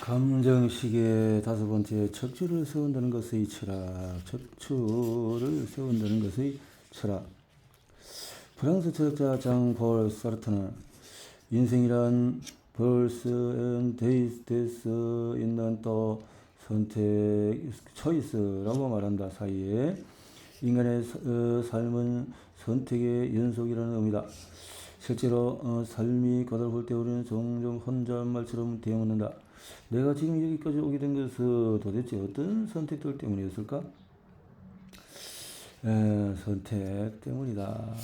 감정식의 다섯 번째, 척추를 세운다는 것의 철학. 척추를 세운다는 것의 철학. 프랑스 철학자 장 폴 사르트는 인생이란 벌스 앤 데이스 있는 또 선택, 초이스라고 말한다. 사이에 인간의 삶은 선택의 연속이라는 의미다. 실제로 삶이 고달플 때 우리는 종종 혼잣말처럼 되어묻는다. 내가 지금 여기까지 오게 된 것은 도대체 어떤 선택들 때문이었을까? 선택 때문이다.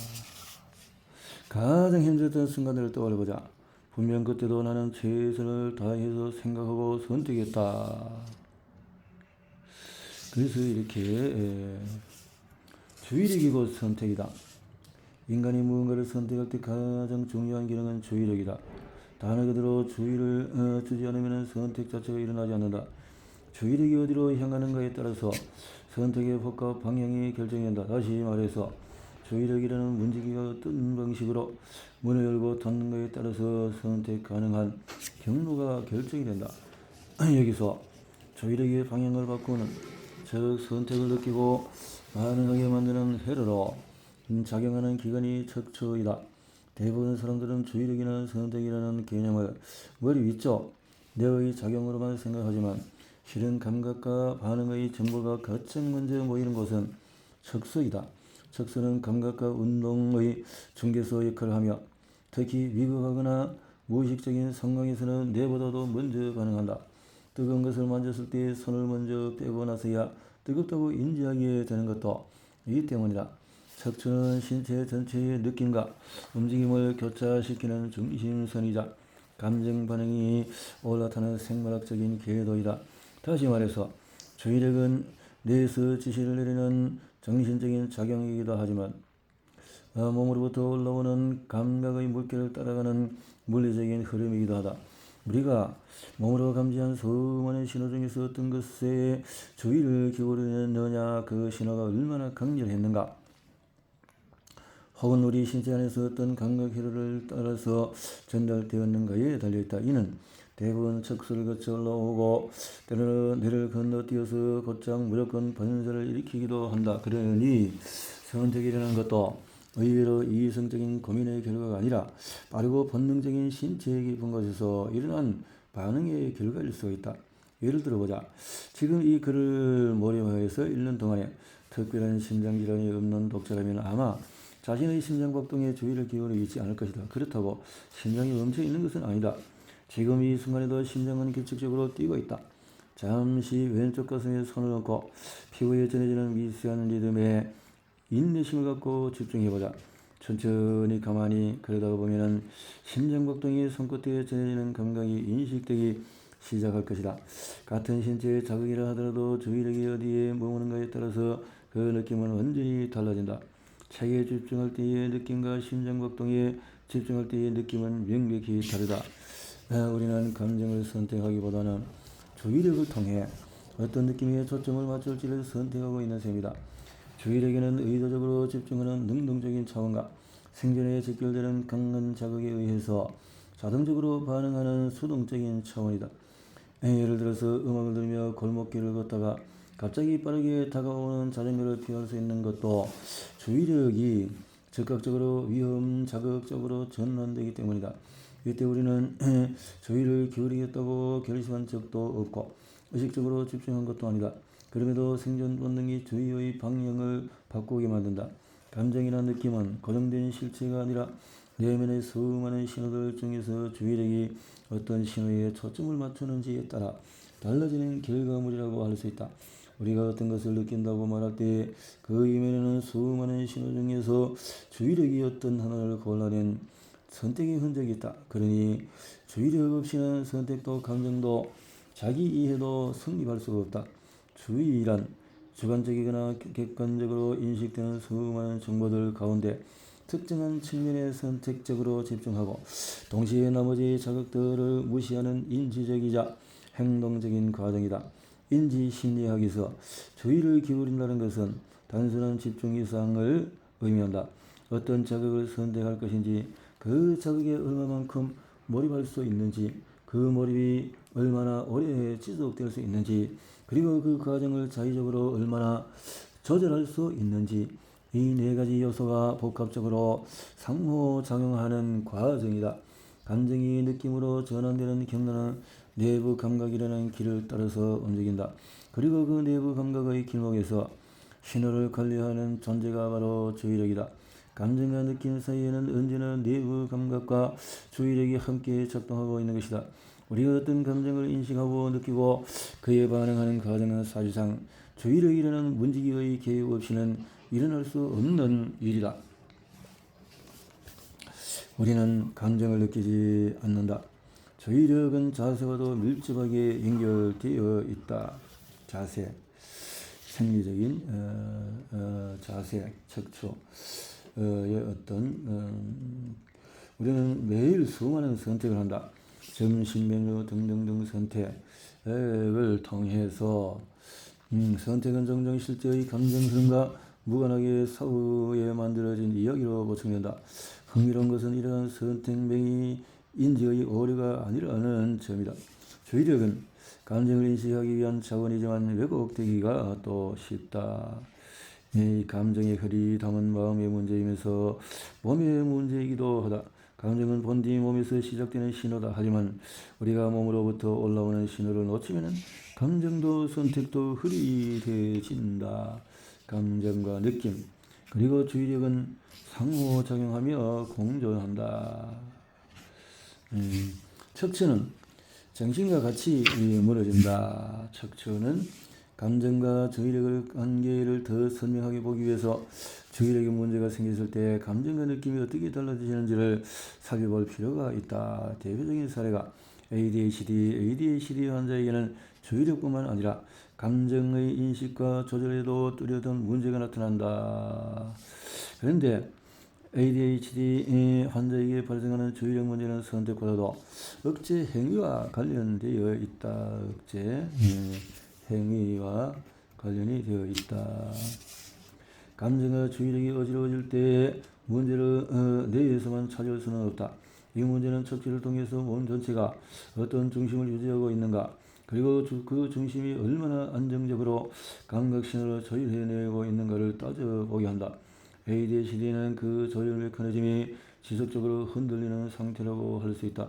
가장 힘들었던 순간들을 떠올려보자. 분명 그때도 나는 최선을 다해서 생각하고 선택했다. 그래서 이렇게 주의력이 곧 선택이다. 인간이 무언가를 선택할 때 가장 중요한 기능은 주의력이다. 단어 그대로 주의를 주지 않으면 선택 자체가 일어나지 않는다. 주의력이 어디로 향하는가에 따라서 선택의 폭과 방향이 결정된다. 다시 말해서 주의력이라는 문지기가 어떤 방식으로 문을 열고 닫는가에 따라서 선택 가능한 경로가 결정이 된다. 여기서 주의력의 방향을 바꾸는, 즉 선택을 느끼고 반응하게 만드는 회로로 작용하는 기관이 척추이다. 대부분 사람들은 주의력이나 선택이라는 개념을 머리 위쪽 뇌의 작용으로만 생각하지만 실은 감각과 반응의 정보가 가장 먼저 모이는 곳은 척수이다. 척수는 감각과 운동의 중개소 역할을 하며 특히 위급하거나 무의식적인 상황에서는 뇌보다도 먼저 반응한다. 뜨거운 것을 만졌을 때 손을 먼저 빼고 나서야 뜨겁다고 인지하게 되는 것도 이 때문이다. 척추는 신체 전체의 느낌과 움직임을 교차시키는 중심선이자 감정 반응이 올라타는 생물학적인 궤도이다. 다시 말해서 주의력은 뇌에서 지시를 내리는 정신적인 작용이기도 하지만 몸으로부터 올라오는 감각의 물결을 따라가는 물리적인 흐름이기도 하다. 우리가 몸으로 감지한 수많은 신호 중에서 어떤 것에 주의를 기울이느냐, 그 신호가 얼마나 강렬했는가, 혹은 우리 신체 안에서 어떤 감각 회로를 따라서 전달되었는가에 달려있다. 이는 대부분 척수를 거쳐 올라오고 때로는 뇌를 건너뛰어서 곧장 무조건 반사를 일으키기도 한다. 그러니 선택이라는 것도 의외로 이성적인 고민의 결과가 아니라 빠르고 본능적인 신체에 깊은 곳에서 일어난 반응의 결과일 수가 있다. 예를 들어보자. 지금 이 글을 모료하여서 읽는 동안에 특별한 심장질환이 없는 독자라면 아마 자신의 심장박동에 주의를 기울이지 않을 것이다. 그렇다고 심장이 멈춰 있는 것은 아니다. 지금 이 순간에도 심장은 규칙적으로 뛰고 있다. 잠시 왼쪽 가슴에 손을 얹고 피부에 전해지는 미세한 리듬에 인내심을 갖고 집중해보자. 천천히 가만히 그러다가 보면은 심장박동이 손끝에 전해지는 감각이 인식되기 시작할 것이다. 같은 신체의 자극이라 하더라도 주의력이 어디에 머무는가에 따라서 그 느낌은 완전히 달라진다. 책에 집중할 때의 느낌과 심장박동에 집중할 때의 느낌은 명백히 다르다. 우리는 감정을 선택하기보다는 주의력을 통해 어떤 느낌에 초점을 맞출지를 선택하고 있는 셈이다. 주의력에는 의도적으로 집중하는 능동적인 차원과 생존에 직결되는 강한 자극에 의해서 자동적으로 반응하는 수동적인 차원이다. 예를 들어서 음악을 들으며 골목길을 걷다가 갑자기 빠르게 다가오는 자전거를 피할 수 있는 것도 주의력이 즉각적으로 위험 자극적으로 전환되기 때문이다. 이때 우리는 주의를 기울이겠다고 결심한 적도 없고 의식적으로 집중한 것도 아니다. 그럼에도 생존 본능이 주의의 방향을 바꾸게 만든다. 감정이나 느낌은 고정된 실체가 아니라 내면의 수많은 신호들 중에서 주의력이 어떤 신호에 초점을 맞추는지에 따라 달라지는 결과물이라고 할 수 있다. 우리가 어떤 것을 느낀다고 말할 때 그 이면에는 수많은 신호 중에서 주의력이 어떤 하나를 골라낸 선택의 흔적이 있다. 그러니 주의력 없이는 선택도 감정도 자기 이해도 성립할 수가 없다. 주의란 주관적이거나 객관적으로 인식되는 수많은 정보들 가운데 특정한 측면에 선택적으로 집중하고 동시에 나머지 자극들을 무시하는 인지적이자 행동적인 과정이다. 인지심리학에서 주의를 기울인다는 것은 단순한 집중 이상을 의미한다. 어떤 자극을 선택할 것인지, 그 자극에 얼마만큼 몰입할 수 있는지, 그 몰입이 얼마나 오래 지속될 수 있는지, 그리고 그 과정을 자의적으로 얼마나 조절할 수 있는지, 이 네 가지 요소가 복합적으로 상호작용하는 과정이다. 감정이 느낌으로 전환되는 경로는 내부 감각이라는 길을 따라서 움직인다. 그리고 그 내부 감각의 길목에서 신호를 관리하는 존재가 바로 주의력이다. 감정과 느낌 사이에는 언제나 내부 감각과 주의력이 함께 작동하고 있는 것이다. 우리가 어떤 감정을 인식하고 느끼고 그에 반응하는 과정은 사실상 주의력이라는 문지기의 개입 없이는 일어날 수 없는 일이다. 우리는 감정을 느끼지 않는다. 주의력은 자세와도 밀접하게 연결되어 있다. 자세, 생리적인 자세, 척추, 우리는 매일 수많은 선택을 한다. 점심 메뉴 등등등 선택을 통해서 선택은 종종 실제의 감정 흐름과 무관하게 사후에 만들어진 이야기로 보충된다. 흥미로운 것은 이러한 선택명이 인지의 오류가 아니라는 점이다. 주의력은 감정을 인식하기 위한 자원이지만 왜곡되기가 또 쉽다. 이 감정의 흐리 담은 마음의 문제이면서 몸의 문제이기도 하다. 감정은 본디 몸에서 시작되는 신호다. 하지만 우리가 몸으로부터 올라오는 신호를 놓치면 감정도 선택도 흐리해진다. 감정과 느낌 그리고 주의력은 상호작용하며 공존한다. 척추는 정신과 같이 무너진다. 척추는 감정과 주의력의 관계를 더 선명하게 보기 위해서 주의력에 문제가 생겼을 때 감정과 느낌이 어떻게 달라지는지를 살펴볼 필요가 있다. 대표적인 사례가 ADHD 환자에게는 주의력뿐만 아니라 감정의 인식과 조절에도 뚜렷한 문제가 나타난다. 그런데 ADHD 환자에게 발생하는 주의력 문제는 선택보다도 억제 행위와 관련되어 있다. 억제 행위와 관련이 되어 있다. 감정과 주의력이 어지러워질 때 문제를 내에서만 찾을 수는 없다. 이 문제는 척추를 통해서 몸 전체가 어떤 중심을 유지하고 있는가, 그리고 그 중심이 얼마나 안정적으로 감각신호를 조율해내고 있는가를 따져보게 한다. ADHD는 그 조율 메커니즘이 지속적으로 흔들리는 상태라고 할 수 있다.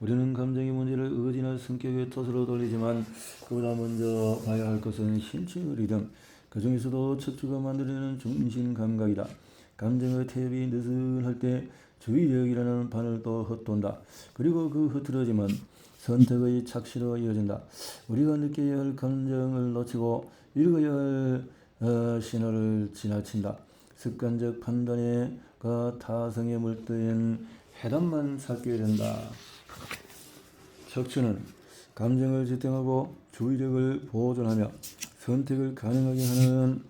우리는 감정의 문제를 의지나 성격의 탓으로 돌리지만 그보다 먼저 봐야 할 것은 신체 리듬, 그 중에서도 척추가 만들어내는 중심 감각이다. 감정의 태엽이 느슨할 때 주의력이라는 바늘도 헛돈다. 그리고 그 흐트러짐은 선택의 착시로 이어진다. 우리가 느껴야 할 감정을 놓치고 읽어야 할 신호를 지나친다. 습관적 판단과 타성에 물든 해답만 찾게 된다. 척추는 감정을 지탱하고 주의력을 보존하며 선택을 가능하게 하는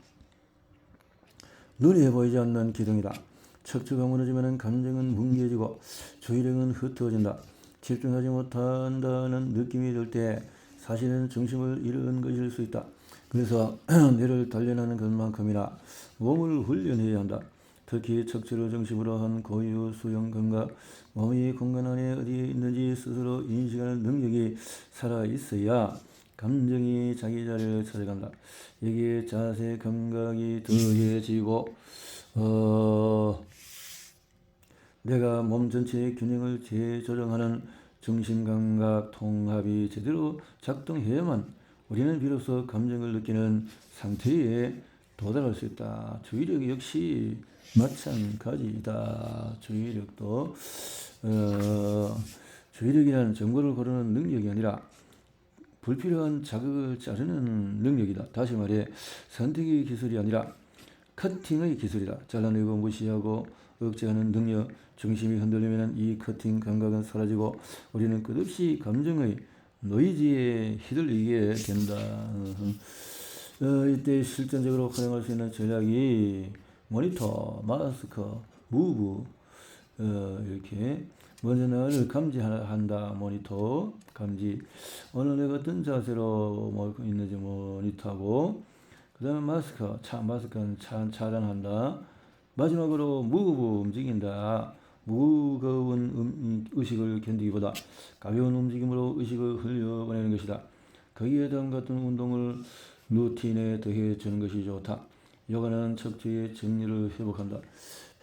눈에 보이지 않는 기둥이다. 척추가 무너지면 감정은 뭉개지고 주의력은 흩어진다. 집중하지 못한다는 느낌이 들 때 사실은 중심을 잃은 것일 수 있다. 그래서 뇌를 단련하는 것만큼이나 몸을 훈련해야 한다. 특히 척추를 중심으로 한 고유 수용 감각, 몸이 공간 안에 어디에 있는지 스스로 인식하는 능력이 살아있어야 감정이 자기 자리를 찾아간다. 여기에 자세 감각이 더해지고 내가 몸 전체의 균형을 재조정하는 중심감각 통합이 제대로 작동해야만 우리는 비로소 감정을 느끼는 상태에 도달할 수 있다. 주의력 역시 마찬가지이다. 주의력도 주의력이란 정보를 고르는 능력이 아니라 불필요한 자극을 자르는 능력이다. 다시 말해 선택의 기술이 아니라 커팅의 기술이다. 잘라내고 무시하고 억제하는 능력, 중심이 흔들리면 이 커팅 감각은 사라지고 우리는 끝없이 감정의 노이즈에 휘둘리게 된다. 이때 실전적으로 활용할 수 있는 전략이 모니터, 마스크, 무브 이렇게 먼저 나를 감지한다. 모니터 감지. 오늘 내가 어떤 자세로 뭐 있는지 모니터하고, 그 다음에 마스크는 차단한다. 마지막으로 무브 움직인다. 무거운 의식을 견디기보다 가벼운 움직임으로 의식을 흘려보내는 것이다. 거기에 다음 같은 운동을 루틴에 더해 주는 것이 좋다. 요가는 척추의 정리를 회복한다.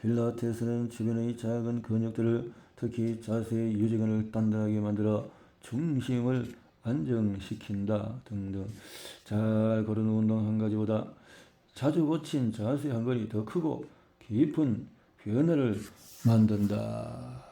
필라테스는 주변의 작은 근육들을, 특히 자세의 유지근을 단단하게 만들어 중심을 안정시킨다 등등. 잘 거르는 운동 한 가지보다 자주 고친 자세 한 걸이 더 크고 깊은 변화를 만든다.